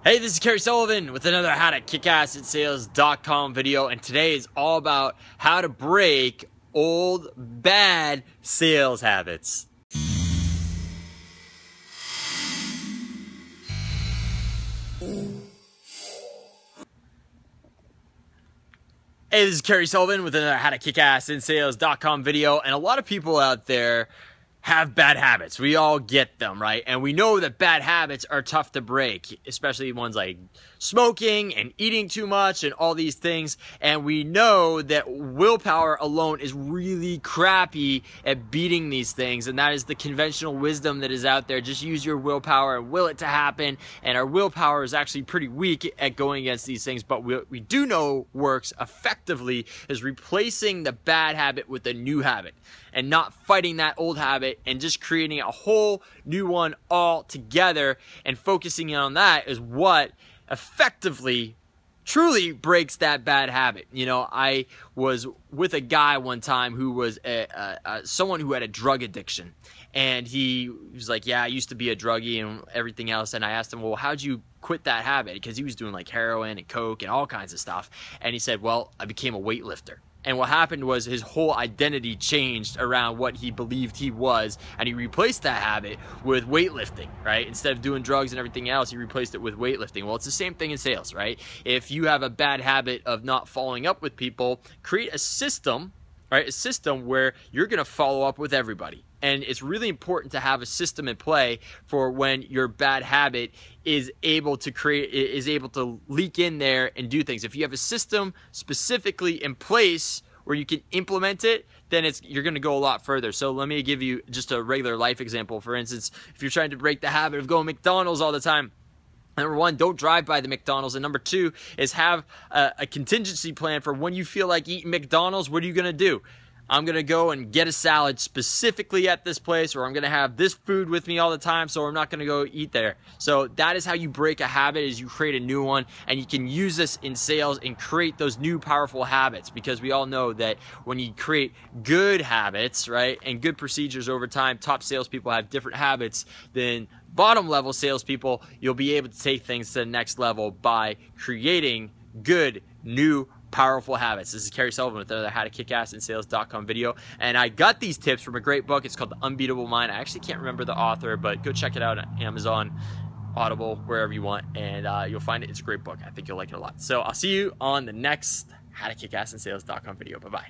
Hey, this is Kerry Sullivan with another How to Kick Ass at Sales.com video, and today is all about how to break old bad sales habits. Hey, this is Kerry Sullivan with another How to Kick Ass in Sales.com video, and a lot of people out there have bad habits. We all get them, right? And we know that bad habits are tough to break, especially ones like smoking and eating too much and all these things. And we know that willpower alone is really crappy at beating these things. And that is the conventional wisdom that is out there. Just use your willpower and will it to happen. And our willpower is actually pretty weak at going against these things. But what we do know works effectively is replacing the bad habit with a new habit and not fighting that old habit and just creating a whole new one all together, and focusing on that is what effectively truly breaks that bad habit. You know, I was with a guy one time who was someone who had a drug addiction, and he was like, yeah, I used to be a druggie and everything else. And I asked him, well, how'd you quit that habit? Because he was doing like heroin and coke and all kinds of stuff. And he said, well, I became a weightlifter. And what happened was his whole identity changed around what he believed he was, and he replaced that habit with weightlifting, right? Instead of doing drugs and everything else, he replaced it with weightlifting. Well, it's the same thing in sales, right? If you have a bad habit of not following up with people, create a system, right? A system where you're gonna follow up with everybody. And it's really important to have a system in play for when your bad habit is able to leak in there and do things. If you have a system specifically in place where you can implement it, then you're going to go a lot further. So let me give you just a regular life example. For instance, if you're trying to break the habit of going to McDonald's all the time, number one, don't drive by the McDonald's. And number two is have a contingency plan for when you feel like eating McDonald's. What are you going to do? I'm going to go and get a salad specifically at this place, or I'm going to have this food with me all the time, so I'm not going to go eat there. So that is how you break a habit, is you create a new one, and you can use this in sales and create those new powerful habits, because we all know that when you create good habits, right, and good procedures over time, top salespeople have different habits than bottom level salespeople. You'll be able to take things to the next level by creating good, new, powerful habits. This is Kerry Sullivan with another How to Kick Ass in Sales.com video, and I got these tips from a great book. It's called The Unbeatable Mind. I actually can't remember the author, but go check it out on Amazon, Audible, wherever you want, and you'll find it. It's a great book. I think you'll like it a lot. So I'll see you on the next How to Kick Ass in Sales.com video. Bye-bye.